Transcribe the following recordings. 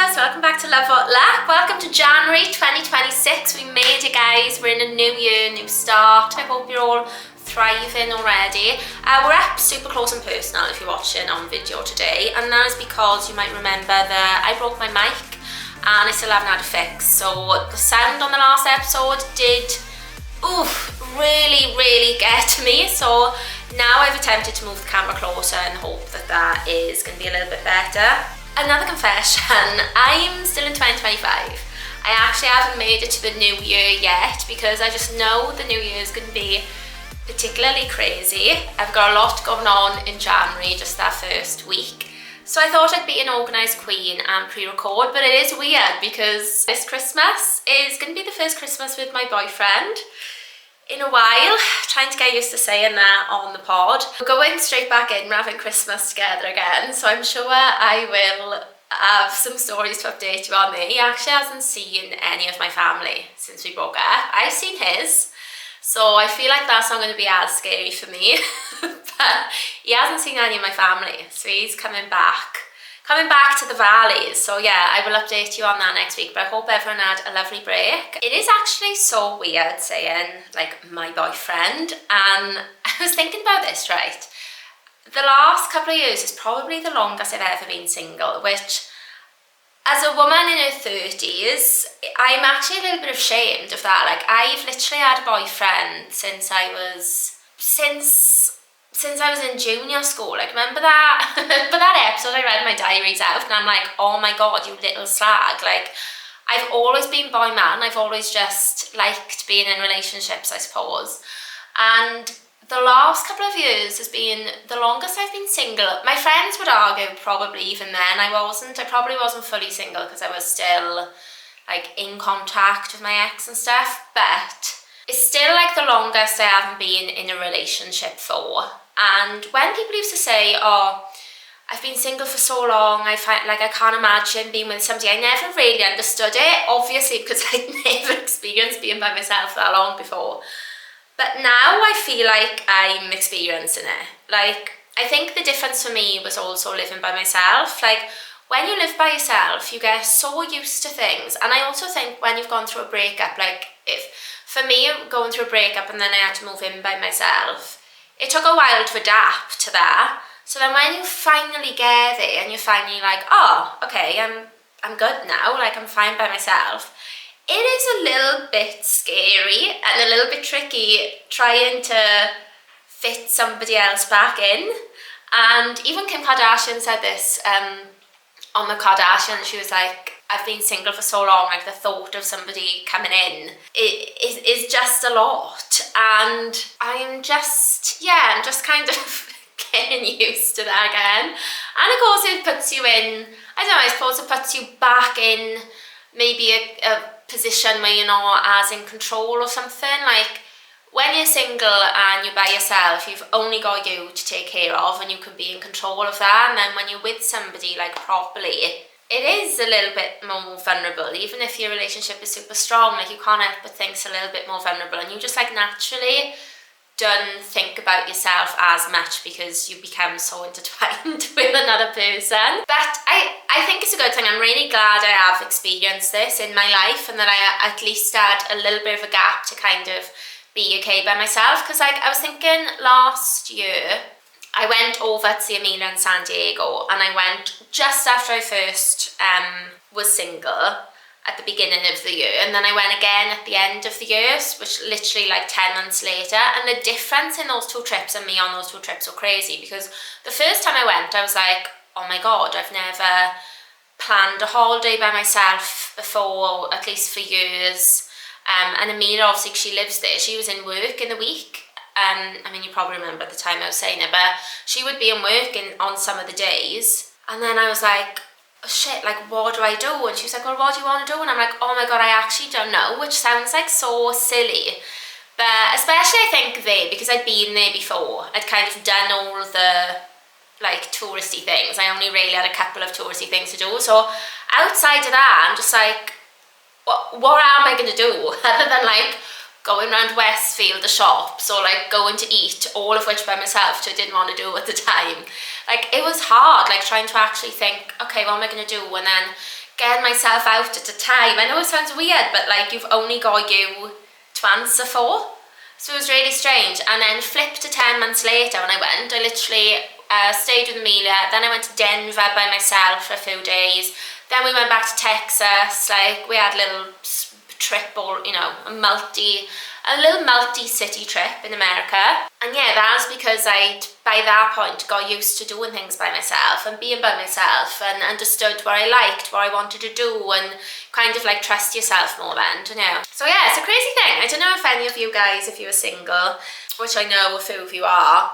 Christmas, welcome back to Love What Luck. Welcome to January 2026. We made it, guys. We're in a new year, new start. I hope you're all thriving already. We're up super close and personal if you're watching on video today, and that is because you might remember that I broke my mic and I still haven't had a fix. So the sound on the last episode did really get to me. So now I've attempted to move the camera closer and hope that that is going to be a little bit better. Another confession, I'm still in 2025. I actually haven't made it to the new year yet because I just know the new year is going to be particularly crazy. I've got a lot going on in January, just that first week. So I thought I'd be an organised queen and pre-record, but it is weird because this Christmas is going to be the first Christmas with my boyfriend in a while. Trying to get used to saying that on the pod. We're going straight back in, we're having Christmas together again, so I'm sure I will have some stories to update you on there. He actually hasn't seen any of my family since we broke up. I've seen his, so I feel like that's not going to be as scary for me. But he hasn't seen any of my family, so he's coming back to the valleys. So yeah, I will update you on that next week, but I hope everyone had a lovely break. It is actually so weird saying like my boyfriend, and I was thinking about this, right? The last couple of years is probably the longest I've ever been single, which as a woman in her 30s, I'm actually a little bit ashamed of that. Like, I've literally had a boyfriend since I was in junior school. Like, remember that that episode I read my diaries out and I'm like, oh my god, you little slag. Like, I've always been boy man. I've always just liked being in relationships, I suppose. And the last couple of years has been the longest I've been single. My friends would argue probably even then I probably wasn't fully single because I was still like in contact with my ex and stuff, but it's still like the longest I haven't been in a relationship for. And when people used to say, oh, I've been single for so long, I can't imagine being with somebody, I never really understood it, obviously because I'd never experienced being by myself that long before. But now I feel like I'm experiencing it. Like, I think the difference for me was also living by myself. Like, when you live by yourself, you get so used to things. And I also think when you've gone through a breakup, like, for me, going through a breakup and then I had to move in by myself, it took a while to adapt to that. So then when you finally get there and you're finally like, oh, okay, I'm good now, like I'm fine by myself, it is a little bit scary and a little bit tricky trying to fit somebody else back in. And even Kim Kardashian said this on the Kardashians. She was like, I've been single for so long, like the thought of somebody coming in is just a lot. And I'm just kind of getting used to that again. And of course it puts you in, I don't know, I suppose it puts you back in maybe a position where you're not as in control or something. Like, when you're single and you're by yourself, you've only got you to take care of and you can be in control of that. And then when you're with somebody, like, properly, it is a little bit more vulnerable. Even if your relationship is super strong, like, you can't help but think it's a little bit more vulnerable, and you just like naturally don't think about yourself as much because you become so intertwined with another person. But I think it's a good thing. I'm really glad I have experienced this in my life and that I at least had a little bit of a gap to kind of be okay by myself. Because like, I was thinking last year, I went over to see Amelia in San Diego, and I went just after I first was single at the beginning of the year, and then I went again at the end of the year, which literally like 10 months later. And the difference in those two trips and me on those two trips were crazy, because the first time I went, I was like, oh my god, I've never planned a holiday by myself before, at least for years. And Amelia, obviously she lives there, she was in work in the week. I mean, you probably remember at the time I was saying it, but she would be in work on some of the days. And then I was like, oh shit, like, what do I do? And she was like, well, what do you want to do? And I'm like, oh my god, I actually don't know, which sounds like so silly. But especially I think there, because I'd been there before, I'd kind of done all the like touristy things. I only really had a couple of touristy things to do. So outside of that, I'm just like, what am I going to do other than like going around Westfield, the shops, or like going to eat, all of which by myself, which I didn't want to do at the time. Like, it was hard, like trying to actually think, okay, what am I going to do? And then getting myself out at a time. I know it sounds weird, but like you've only got you to answer for. So it was really strange. And then flipped to 10 months later when I went, I literally stayed with Amelia. Then I went to Denver by myself for a few days. Then we went back to Texas. Like we had a little trip, or you know, a little multi-city trip in America. And yeah, that was because I'd by that point got used to doing things by myself and being by myself and understood what I liked, what I wanted to do, and kind of like trust yourself more then, you know. So yeah, it's a crazy thing. I don't know if any of you guys, if you are single, which I know a few of you are,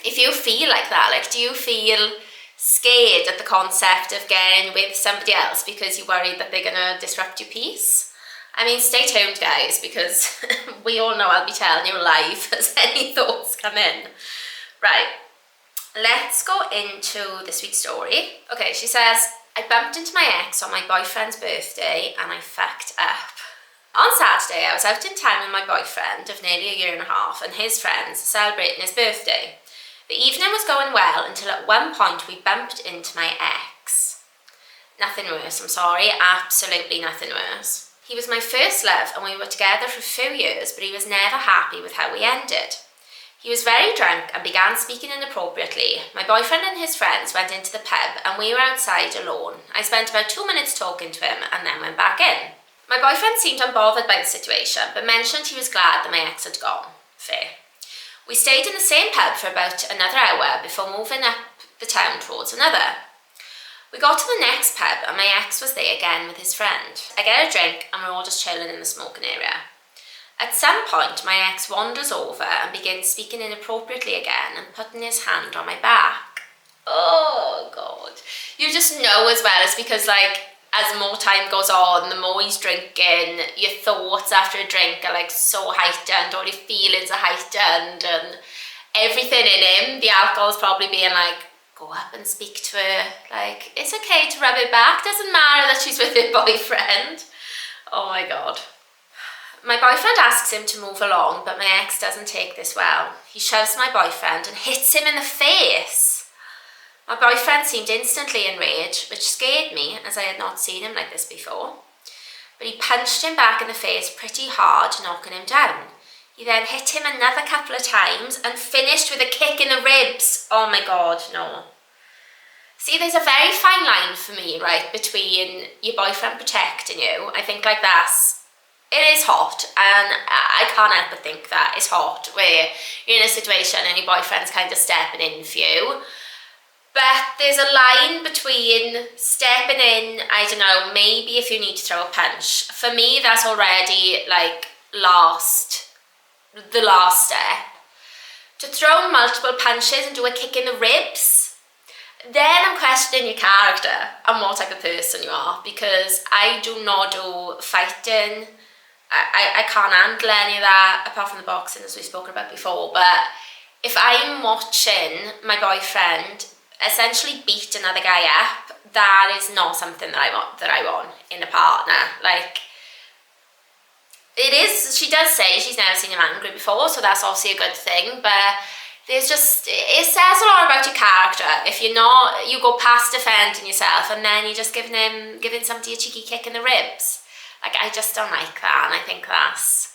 if you feel like that, like do you feel scared at the concept of getting with somebody else because you worry that they're gonna disrupt your peace? I mean, stay tuned guys, because we all know I'll be telling you live as any thoughts come in. Right, let's go into this week's story. Okay, she says, I bumped into my ex on my boyfriend's birthday and I fucked up. On Saturday, I was out in town with my boyfriend of nearly a year and a half and his friends celebrating his birthday. The evening was going well until at one point we bumped into my ex. Nothing worse, I'm sorry, absolutely nothing worse. He was my first love and we were together for a few years, but he was never happy with how we ended. He was very drunk and began speaking inappropriately. My boyfriend and his friends went into the pub and we were outside alone. I spent about 2 minutes talking to him and then went back in. My boyfriend seemed unbothered by the situation, but mentioned he was glad that my ex had gone. Fair. We stayed in the same pub for about another hour before moving up the town towards another. We got to the next pub and my ex was there again with his friend. I get a drink and we're all just chilling in the smoking area. At some point, my ex wanders over and begins speaking inappropriately again and putting his hand on my back. Oh God. You just know as well, it's because like as more time goes on, the more he's drinking, your thoughts after a drink are like so heightened, all your feelings are heightened, and everything in him, the alcohol's probably being like, go up and speak to her, like, it's okay to rub it back, doesn't matter that she's with her boyfriend. Oh my God. My boyfriend asks him to move along, but my ex doesn't take this well. He shoves my boyfriend and hits him in the face. My boyfriend seemed instantly enraged, which scared me as I had not seen him like this before. But he punched him back in the face pretty hard, knocking him down. He then hit him another couple of times and finished with a kick in the ribs. Oh my God, no. See, there's a very fine line for me, right, between your boyfriend protecting you. I think like it is hot, and I can't help but think that it's hot where you're in a situation and your boyfriend's kind of stepping in for you. But there's a line between stepping in, I don't know, maybe if you need to throw a punch. For me, that's already like the last step. To throw multiple punches and do a kick in the ribs, then I'm questioning your character and what type of person you are, because I do not do fighting. I can't handle any of that, apart from the boxing as we've spoken about before. But if I'm watching my boyfriend essentially beat another guy up, that is not something that I want in a partner. Like, it is, she does say she's never seen him angry before, so that's obviously a good thing, but there's just, it says a lot about your character if you go past defending yourself and then you're just giving somebody a cheeky kick in the ribs. Like, I just don't like that, and I think that's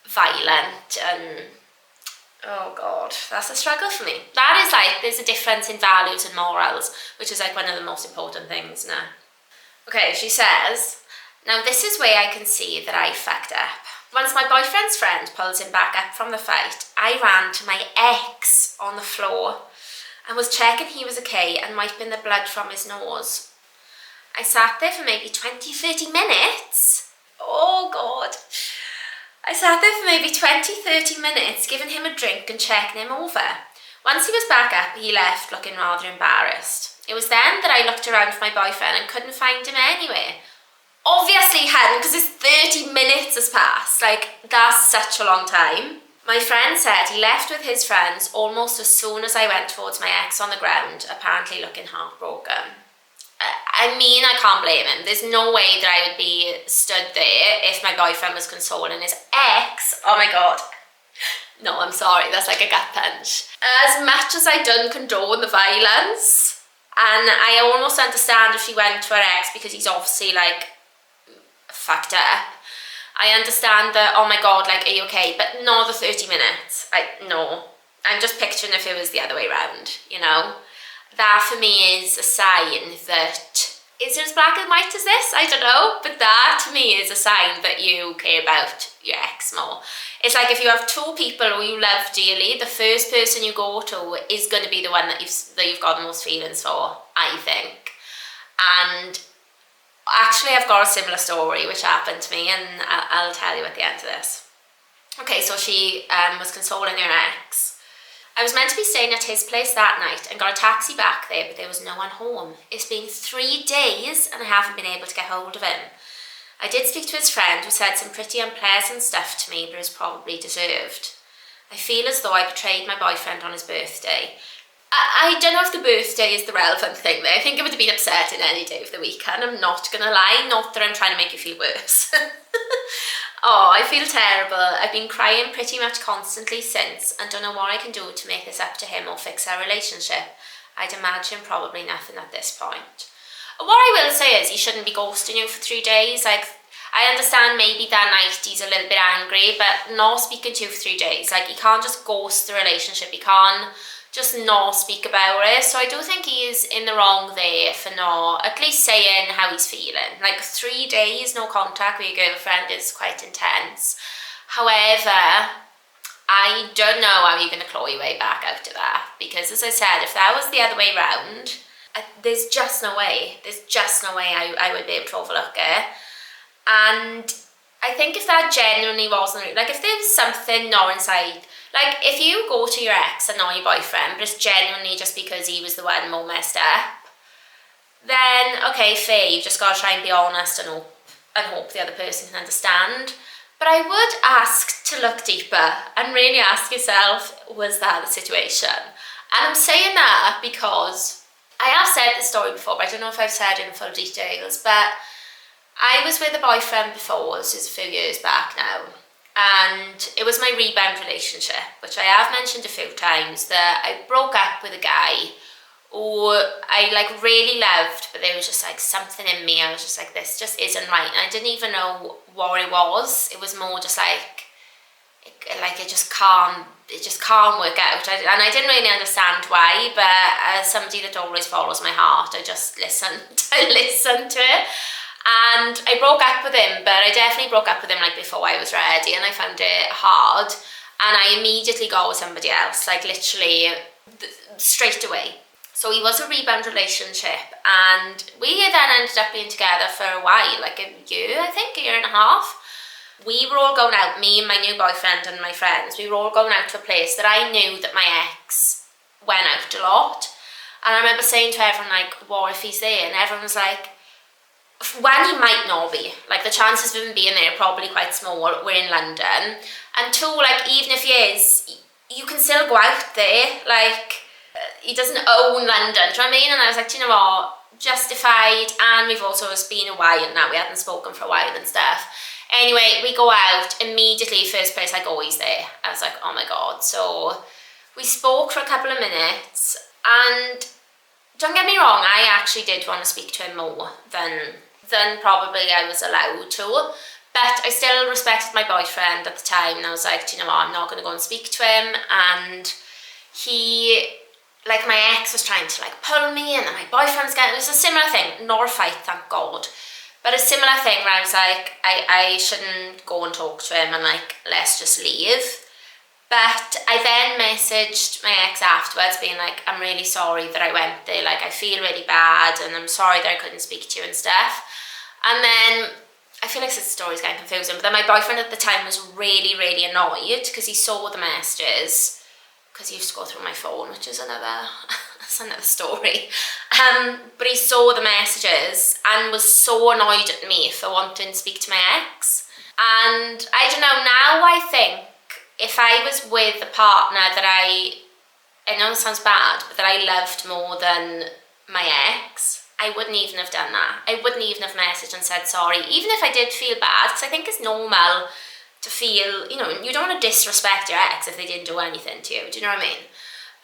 violent, and oh God, that's a struggle for me. That is like, there's a difference in values and morals, which is like one of the most important things now. Okay, she says, now this is where I can see that I fucked up. Once my boyfriend's friend pulls him back up from the fight, I ran to my ex on the floor and was checking he was okay and wiping the blood from his nose. I sat there for maybe 20-30 minutes. Oh God. I sat there for maybe 20-30 minutes, giving him a drink and checking him over. Once he was back up, he left looking rather embarrassed. It was then that I looked around for my boyfriend and couldn't find him anywhere. Obviously he hadn't, because it's 30 minutes has passed. Like, that's such a long time. My friend said he left with his friends almost as soon as I went towards my ex on the ground, apparently looking heartbroken. I mean, I can't blame him. There's no way that I would be stood there if my boyfriend was consoling his ex. Oh my God. No, I'm sorry, that's like a gut punch. As much as I don't condone the violence, And I almost understand if she went to her ex because he's obviously like fucked up. I understand that, oh my God, like, are you okay? But not the 30 minutes. No. I'm just picturing if it was the other way around, you know? That for me is a sign that, is it as black and white as this? I don't know. But that to me is a sign that you care about your ex more. It's like if you have two people who you love dearly, the first person you go to is going to be the one that you've got the most feelings for, I think. And actually, I've got a similar story which happened to me, and I'll tell you at the end of this. Okay, so she was consoling her ex. I was meant to be staying at his place that night and got a taxi back there, but there was no one home. It's been 3 days and I haven't been able to get hold of him. I did speak to his friend who said some pretty unpleasant stuff to me, but it was probably deserved. I feel as though I betrayed my boyfriend on his birthday. I don't know if the birthday is the relevant thing there. I think I would have been upset in any day of the week, and I'm not going to lie, not that I'm trying to make you feel worse. Oh, I feel terrible. I've been crying pretty much constantly since and don't know what I can do to make this up to him or fix our relationship. I'd imagine probably nothing at this point. What I will say is he shouldn't be ghosting you for 3 days. Like, I understand maybe that night he's a little bit angry, but not speaking to you for 3 days. Like, he can't just ghost the relationship. He can't just not speak about it. So I do think he is in the wrong there for not at least saying how he's feeling. Like 3 days no contact with your girlfriend is quite intense. However, I don't know how you're going to claw your way back out of that, because as I said, if that was the other way round, there's just no way I would be able to overlook it. And I think if that genuinely wasn't, like if there was something not inside, like if you go to your ex and not your boyfriend, but it's genuinely just because he was the one more messed up, then okay, fair, you've just got to try and be honest and hope the other person can understand. But I would ask to look deeper and really ask yourself, was that the situation? And I'm saying that because I have said this story before, but I don't know if I've said it in full details, but I was with a boyfriend before, this is a few years back now, and it was my rebound relationship, which I have mentioned a few times, that I broke up with a guy who I like really loved, but there was just like something in me, I was just like, this just isn't right, and I didn't even know what it was. It was more just like it just can't work out, and I didn't really understand why, but as somebody that always follows my heart, I just listened to it. And I broke up with him, but I definitely broke up with him like before I was ready, and I found it hard, and I immediately got with somebody else, like literally straight away. So he was a rebound relationship, and we then ended up being together for a while, like a year, I think, a year and a half. We were all going out, me and my new boyfriend and my friends, we were all going out to a place that I knew that my ex went out a lot. And I remember saying to everyone, like, what if he's there? And everyone was like, one, he might not be, like the chances of him being there are probably quite small, we're in London, and two, like even if he is, you can still go out there, like he doesn't own London, do you know what I mean? And I was like, do you know what, justified, and we've also, it's been a while now, we hadn't spoken for a while and stuff. Anyway, we go out, immediately first place I go, he's there. I was like, oh my God. So we spoke for a couple of minutes, and don't get me wrong, I actually did want to speak to him more than probably I was allowed to, but I still respected my boyfriend at the time, and I was like, do you know what, I'm not going to go and speak to him. And he, like my ex was trying to like pull me, and then my boyfriend's getting, it was a similar thing, not a fight, thank God, but a similar thing where I was like, I shouldn't go and talk to him, and like, let's just leave. But I then messaged my ex afterwards being like, I'm really sorry that I went there, like I feel really bad, and I'm sorry that I couldn't speak to you and stuff. And then, I feel like this story's getting confusing, but then my boyfriend at the time was really, really annoyed because he saw the messages, because he used to go through my phone, which is another story. But he saw the messages and was so annoyed at me for wanting to speak to my ex. And I don't know, now I think, if I was with a partner that I know it sounds bad, but that I loved more than my ex, I wouldn't even have done that. I wouldn't even have messaged and said sorry, even if I did feel bad, because I think it's normal to feel, you know, you don't want to disrespect your ex if they didn't do anything to you, do you know what I mean?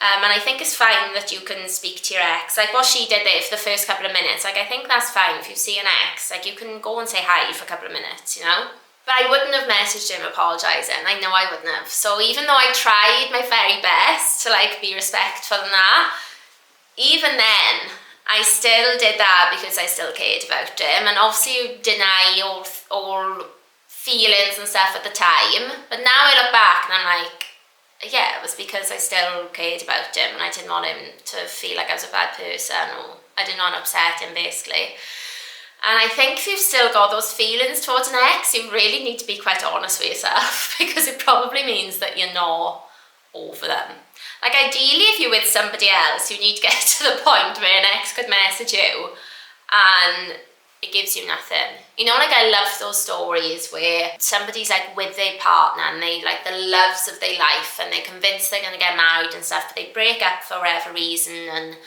And I think it's fine that you can speak to your ex. Like what she did there for the first couple of minutes, like I think that's fine. If you see an ex, like you can go and say hi for a couple of minutes, you know? But I wouldn't have messaged him apologising. I know I wouldn't have. So even though I tried my very best to like be respectful and that, even then, I still did that because I still cared about him. And obviously you deny all feelings and stuff at the time. But now I look back and I'm like, yeah, it was because I still cared about him and I didn't want him to feel like I was a bad person, or I didn't want to upset him, basically. And I think if you've still got those feelings towards an ex, you really need to be quite honest with yourself, because it probably means that you're not over them. Like ideally, if you're with somebody else, you need to get to the point where an ex could message you and it gives you nothing. You know, like I love those stories where somebody's like with their partner and they like the loves of their life and they're convinced they're going to get married and stuff, but they break up for whatever reason, and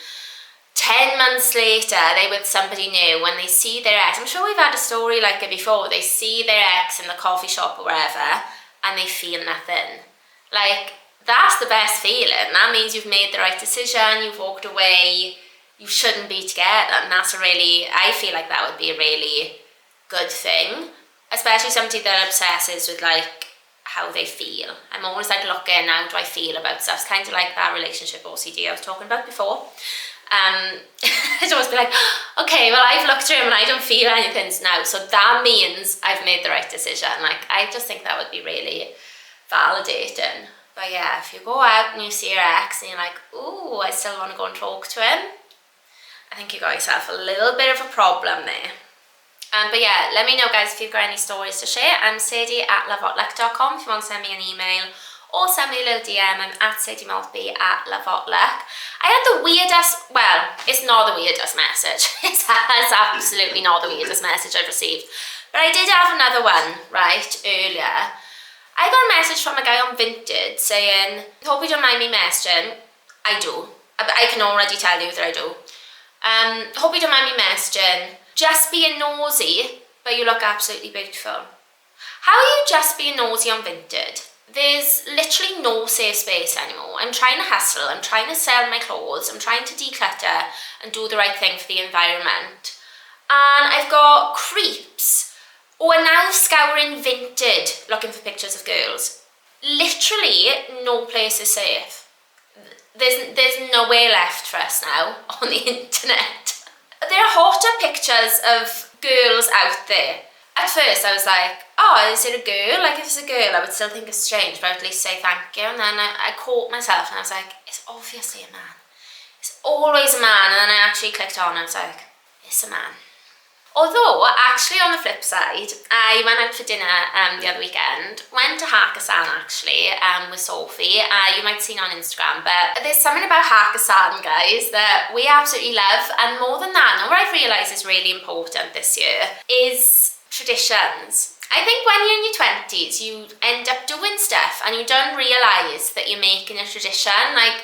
10 months later, they're with somebody new. When they see their ex, I'm sure we've had a story like it before, they see their ex in the coffee shop or wherever, and they feel nothing. Like, that's the best feeling. That means you've made the right decision, you've walked away, you shouldn't be together. And that's I feel like that would be a really good thing. Especially somebody that obsesses with like how they feel. I'm always like looking, how do I feel about stuff? It's kind of like that relationship OCD I was talking about before. I'd always be like, okay, well I've looked through him and I don't feel anything now, so that means I've made the right decision. Like I just think that would be really validating. But yeah, if you go out and you see your ex and you're like, ooh, I still want to go and talk to him, I think you got yourself a little bit of a problem there. But yeah, let me know guys if you've got any stories to share. I'm Sadie@loveotluck.com if you want to send me an email, or send me a little DM. I'm @SadieMaltby@loveotluck. I had the weirdest, well, it's not the weirdest message. It's absolutely not the weirdest message I've received. But I did have another one, right, earlier. I got a message from a guy on Vinted saying, hope you don't mind me messaging. I do. I can already tell you that I do. Hope you don't mind me messaging. Just being nosy, but you look absolutely beautiful. How are you just being nosy on Vinted? There's literally no safe space anymore. I'm trying to hustle, I'm trying to sell my clothes, I'm trying to declutter and do the right thing for the environment. And I've got creeps who are now scouring Vinted looking for pictures of girls. Literally no place is safe. There's nowhere left for us now on the internet. There are hotter pictures of girls out there. At first I was like, oh, is it a girl? Like if it's a girl I would still think it's strange, but at least say thank you. And then I caught myself and I was like, it's obviously a man. It's always a man. And then I actually clicked on and I was like, it's a man. Although, actually on the flip side, I went out for dinner the other weekend, went to Hakkasan actually with Sophie. You might have seen on Instagram, but there's something about Hakkasan, guys, that we absolutely love. And more than that, and what I've realised is really important this year is traditions. I think when you're in your 20s, you end up doing stuff and you don't realise that you're making a tradition. Like,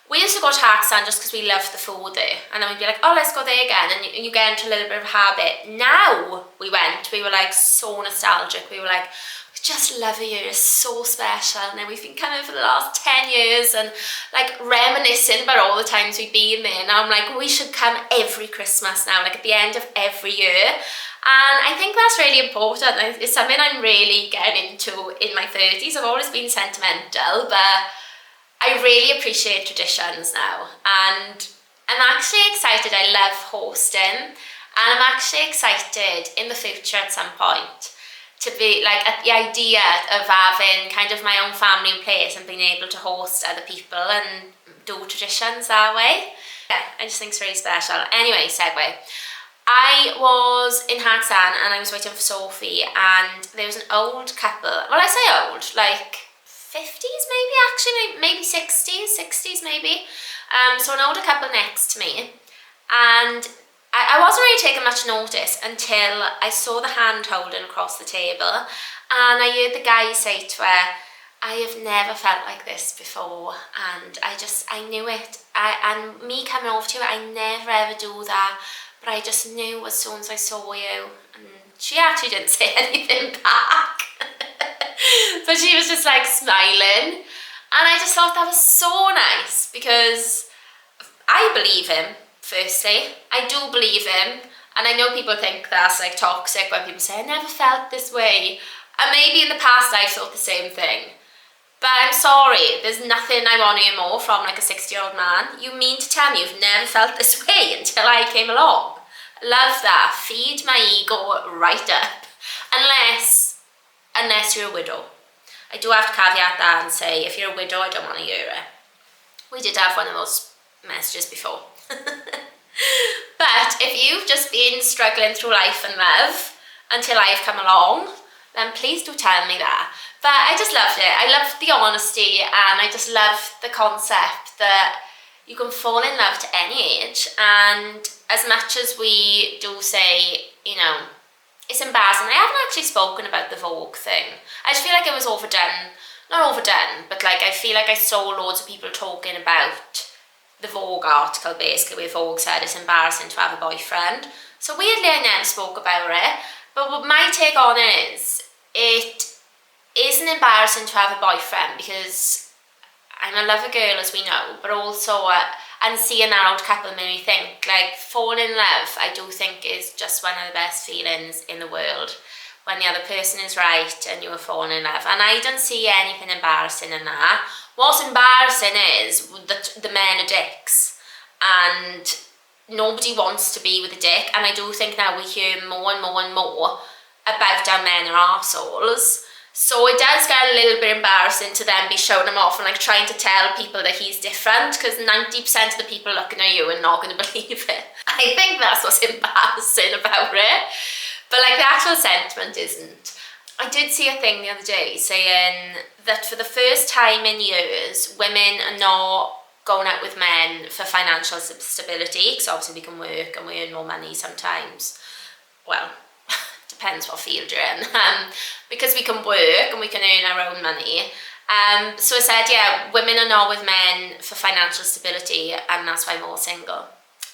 we used to go to Hakkasan just because we loved the food there, and then we'd be like, oh, let's go there again, and you get into a little bit of a habit. Now we were like so nostalgic. We were like, we just love it here, it's so special. And then we've been coming for the last 10 years and like reminiscing about all the times we've been there. Now I'm like, we should come every Christmas now, like at the end of every year. And I think that's really important. It's something I'm really getting into in my 30s. I've always been sentimental, but I really appreciate traditions now. And I'm actually excited. I love hosting. And I'm actually excited in the future at some point to be like at the idea of having kind of my own family in place and being able to host other people and do traditions that way. Yeah, I just think it's really special. Anyway, segue. I was in Hakkasan and I was waiting for Sophie, and there was an old couple. Well, I say old, like 50s maybe, actually, maybe 60s maybe. So an older couple next to me, and I wasn't really taking much notice until I saw the hand holding across the table, and I heard the guy say to her, I have never felt like this before, and I knew it. And me coming over to you, I never ever do that. But I just knew as soon as I saw you, and she actually didn't say anything back. But she was just like smiling. And I just thought that was so nice, because I believe him, firstly. I do believe him. And I know people think that's like toxic when people say, I never felt this way. And maybe in the past I've thought the same thing. But I'm sorry, there's nothing I want to hear more from like a 60-year-old man. You mean to tell me you've never felt this way until I came along? Love that. Feed my ego right up. Unless you're a widow. I do have to caveat that and say, if you're a widow, I don't want to hear it. We did have one of those messages before. But if you've just been struggling through life and love until I've come along, then please do tell me that. But I just loved it. I loved the honesty, and I just loved the concept that you can fall in love to any age. And as much as we do say, you know, it's embarrassing. I haven't actually spoken about the Vogue thing. I just feel like it was overdone. Not overdone, but like I feel like I saw loads of people talking about the Vogue article, basically, where Vogue said it's embarrassing to have a boyfriend. So weirdly, I never spoke about it. But what my take on it isn't embarrassing to have a boyfriend, because I'm a lover girl, as we know, but also and seeing that old couple made me think, like, falling in love, I do think is just one of the best feelings in the world, when the other person is right and you are falling in love. And I don't see anything embarrassing in that. What's embarrassing is that the men are dicks, and nobody wants to be with a dick. And I do think now we hear more and more and more about how men are arseholes. So it does get a little bit embarrassing to then be showing him off and like trying to tell people that he's different, because 90% of the people looking at you are not going to believe it. I think that's what's embarrassing about it. But like the actual sentiment isn't. I did see a thing the other day saying that for the first time in years, women are not going out with men for financial stability, because obviously we can work and we earn more money sometimes. Well, depends what field you're in. Because we can work and we can earn our own money. So I said, yeah, women are not with men for financial stability, and that's why I'm all single.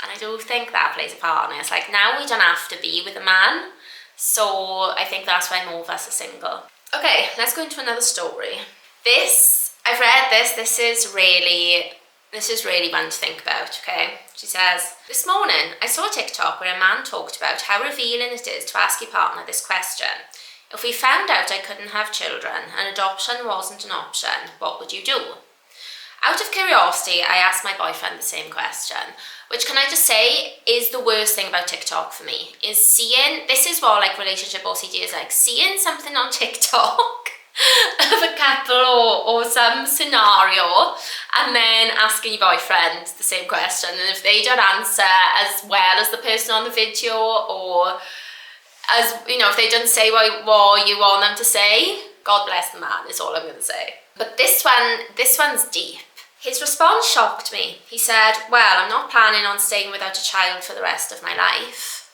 And I do think that plays a part in it. It's like, now we don't have to be with a man. So I think that's why more of us are single. Okay, let's go into another story. I've read this. This is really one to think about, okay? She says, this morning I saw a TikTok where a man talked about how revealing it is to ask your partner this question. If we found out I couldn't have children and adoption wasn't an option, what would you do? Out of curiosity, I asked my boyfriend the same question, which, can I just say, is the worst thing about TikTok for me, is seeing, this is what like relationship OCD is like, seeing something on TikTok of a couple or some scenario, and then asking your boyfriend the same question, and if they don't answer as well as the person on the video, or as, you know, if they don't say what you want them to say, God bless the man, is all I'm going to say. But this one's deep. His response shocked me. He said, well, I'm not planning on staying without a child for the rest of my life.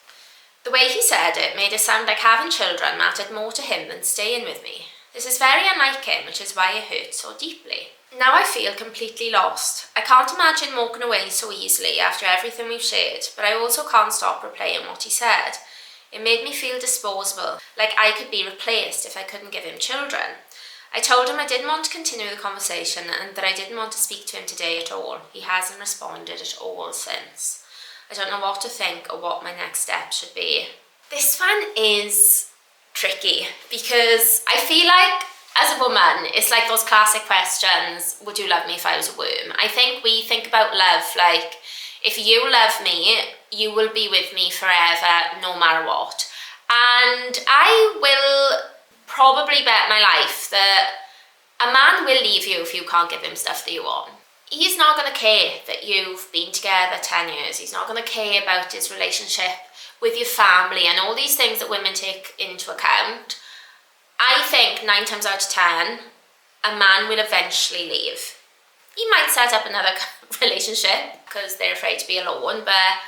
The way he said it made it sound like having children mattered more to him than staying with me. This is very unlike him, which is why it hurts so deeply. Now I feel completely lost. I can't imagine walking away so easily after everything we've shared, but I also can't stop replaying what he said. It made me feel disposable, like I could be replaced if I couldn't give him children. I told him I didn't want to continue the conversation and that I didn't want to speak to him today at all. He hasn't responded at all since. I don't know what to think or what my next step should be. This one is tricky, because I feel like as a woman, it's like those classic questions, would you love me if I was a worm? I think we think about love like, if you love me, you will be with me forever, no matter what. And I will probably bet my life that a man will leave you if you can't give him stuff that you want. He's not going to care that you've been together 10 years. He's not going to care about his relationship with your family and all these things that women take into account. I think 9 times out of 10, a man will eventually leave. He might set up another relationship because they're afraid to be alone, but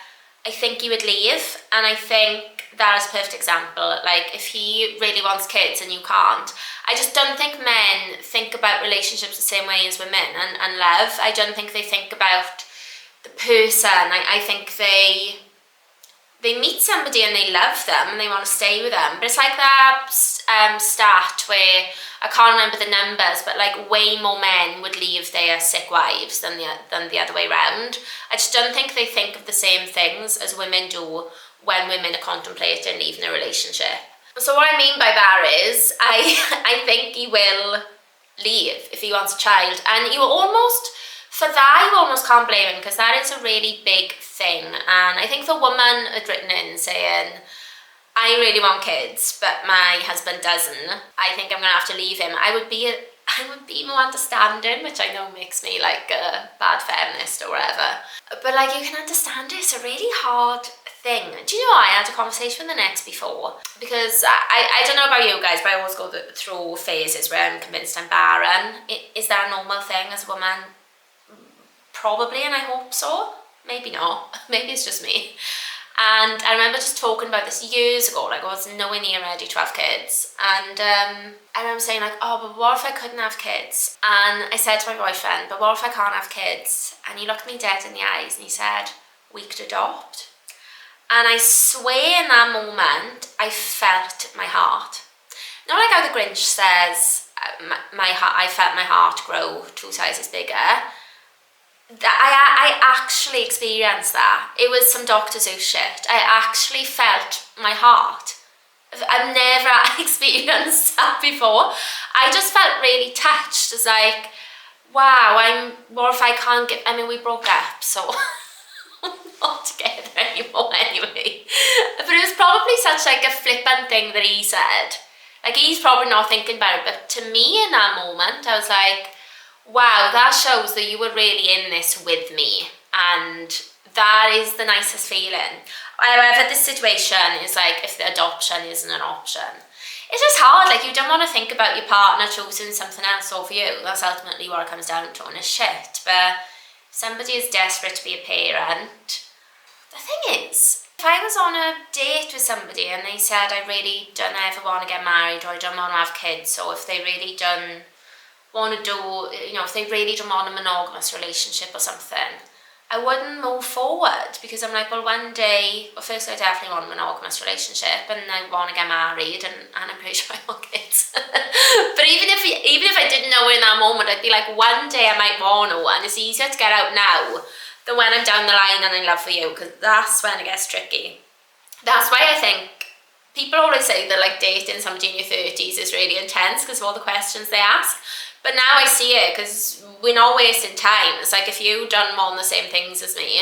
I think he would leave. And I think that is a perfect example. Like, if he really wants kids and you can't, I just don't think men think about relationships the same way as women and love. I don't think they think about the person. I think they they meet somebody and they love them and they want to stay with them. But it's like that stat where, I can't remember the numbers, but like way more men would leave their sick wives than the other way around. I just don't think they think of the same things as women do when women are contemplating leaving a relationship. So what I mean by that is, I think he will leave if he wants a child, and you almost, for that, you almost can't blame him, because that is a really big thing. And I think the woman had written in saying, I really want kids, but my husband doesn't. I think I'm gonna have to leave him. I would be more understanding, which I know makes me like a bad feminist or whatever. But like, you can understand it. It's a really hard thing. Do you know, I had a conversation with an ex before, because I don't know about you guys, but I always go through phases where I'm convinced I'm barren. Is that a normal thing as a woman? Probably, and I hope so. Maybe not. Maybe it's just me. And I remember just talking about this years ago, like I was nowhere near ready to have kids. And I remember saying like, oh, but what if I couldn't have kids? And I said to my boyfriend, but what if I can't have kids? And he looked me dead in the eyes and he said, we could adopt. And I swear in that moment, I felt my heart. Not like how the Grinch says, I felt my heart grow 2 sizes bigger. I actually experienced that. It was some Dr. Seuss shit. I actually felt my heart. I've never experienced that before. I just felt really touched. It's like, wow, what if I can't get, I mean, we broke up, so we're not together anymore anyway. But it was probably such like a flippant thing that he said. Like, he's probably not thinking about it, but to me in that moment, I was like, wow, that shows that you were really in this with me, and that is the nicest feeling. However, this situation is like, if the adoption isn't an option, it's just hard. Like, you don't want to think about your partner choosing something else over you. That's ultimately what it comes down to, and it's shit. But if somebody is desperate to be a parent, the thing is, if I was on a date with somebody and they said, I really don't ever want to get married, or I don't want to have kids, or if they really don't want to do, you know, if they really don't want a monogamous relationship or something, I wouldn't move forward, because I'm like, well, one day, well, first I definitely want a monogamous relationship, and I want to get married, and I'm pretty sure I want kids. But even if I didn't know it in that moment, I'd be like, one day I might want to, and it's easier to get out now than when I'm down the line and in love with you, because that's when it gets tricky. That's why I think people always say that like dating somebody in your 30s is really intense because of all the questions they ask. But now I see it, because we're not wasting time. It's like, if you done more than the same things as me,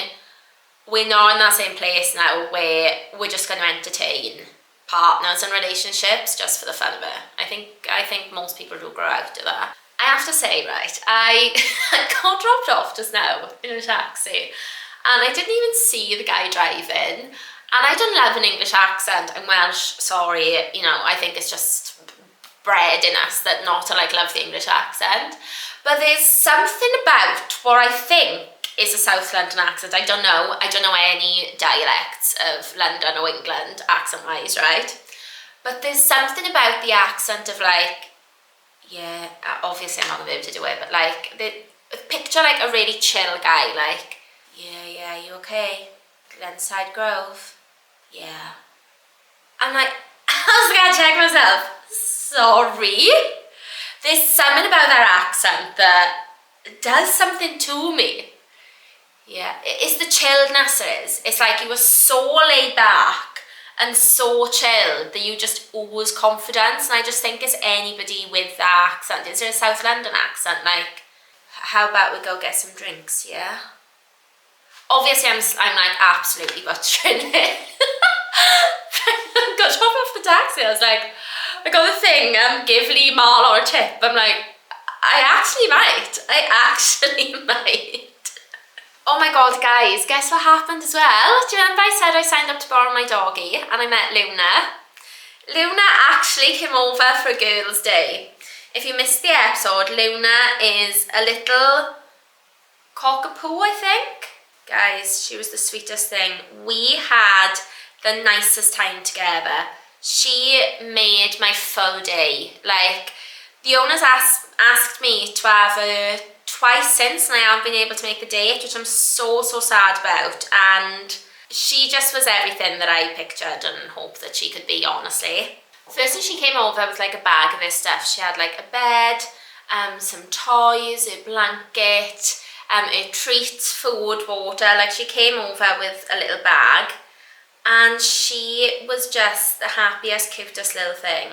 we're not in that same place now where we're just going to entertain partners and relationships just for the fun of it. I think most people do grow out of that. I have to say, right, I got dropped off just now in a taxi, and I didn't even see the guy driving. And I don't love an English accent. I'm Welsh, sorry, you know, I think it's just bred in us that not to like love the English accent. But there's something about what I think is a South London accent. I don't know any dialects of London or England accent wise, right? But there's something about the accent of like, yeah, obviously I'm not gonna be able to do it, but like, picture like a really chill guy, like, yeah, you okay? Glenside Grove? Yeah. I'm like, I was gonna check myself. Sorry. There's something about that accent that does something to me. Yeah, it's the chilledness it is. It's like you were so laid back and so chilled that you just ooze confidence. And I just think it's anybody with that accent. Is there a South London accent? Like, how about we go get some drinks, yeah? Obviously, I'm like absolutely butchering it. Got dropped off the taxi. I was like, I got the thing, give Lee Marlowe a tip. I'm like, I actually might. Oh my god, guys, guess what happened as well? Do you remember I said I signed up to borrow my doggy and I met Luna? Luna actually came over for a girls' day. If you missed the episode, Luna is a little cockapoo, I think. Guys, she was the sweetest thing. We had the nicest time together. She made my full day. Like, the owners asked me to have her twice since, and I haven't been able to make the date, which I'm so sad about. And She just was everything that I pictured and hoped that she could be, honestly. First thing she came over with like a bag of this stuff. She had like a bed, some toys, a blanket, her treats, food, water. Like she came over with a little bag and she was just the happiest, cutest little thing.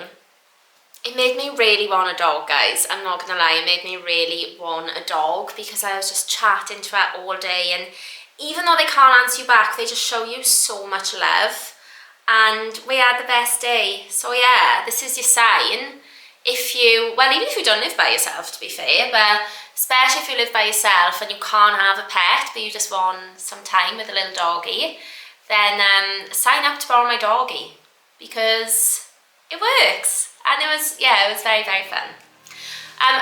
It made me really want a dog, guys. I'm not gonna lie, it made me really want a dog because I was just chatting to her all day, and even though they can't answer you back, they just show you so much love. And we had the best day. So yeah, this is your sign. If you, well, even if you don't live by yourself, to be fair, but especially if you live by yourself and you can't have a pet, but you just want some time with a little doggy, then sign up to borrow my doggy because it works. And it was very, very fun.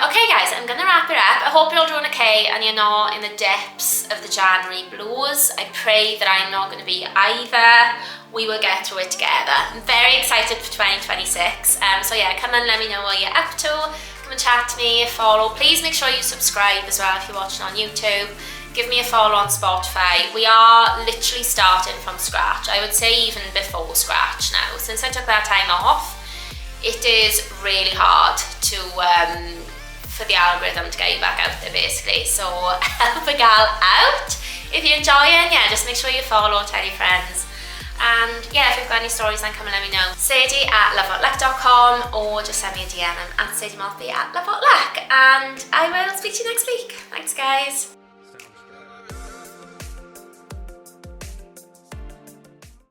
Okay guys, I'm gonna wrap it up. I hope you're all doing okay and you're not in the depths of the January blues. I pray that I'm not gonna be either. We will get through it together. I'm very excited for 2026. So yeah, come and let me know what you're up to. Come and chat to me, follow. Please make sure you subscribe as well if you're watching on YouTube. Give me a follow on Spotify. We are literally starting from scratch. I would say even before scratch now. Since I took that time off, it is really hard to for the algorithm to get you back out there, basically. So help a gal out. If you're enjoying, yeah, just make sure you follow, tell your friends. And yeah, if you've got any stories, then come and let me know. Sadie at lovewhatluck.com, or just send me a DM at Sadie Maltby at lovewhatluck. And I will speak to you next week. Thanks guys.